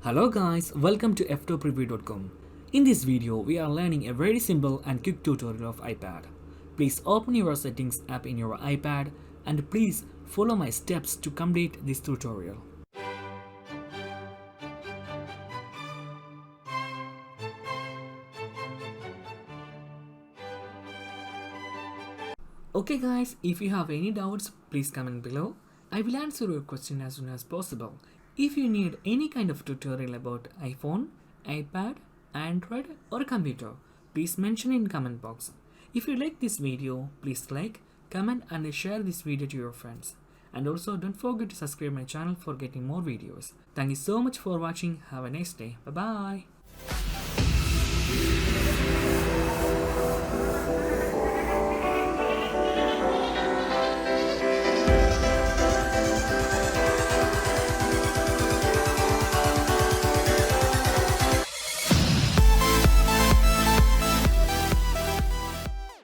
Hello guys, welcome to Ftopreview.com. In this video, we are learning a very simple and quick tutorial of iPad. Please open your settings app in your iPad and please follow my steps to complete this tutorial. Okay guys, if you have any doubts, please comment below. I will answer your question as soon as possible. If you need any kind of tutorial about iPhone, iPad, Android or computer, please mention in comment box. If you like this video, please like, comment and share this video to your friends. And also don't forget to subscribe my channel for getting more videos. Thank you so much for watching. Have a nice day. Bye bye.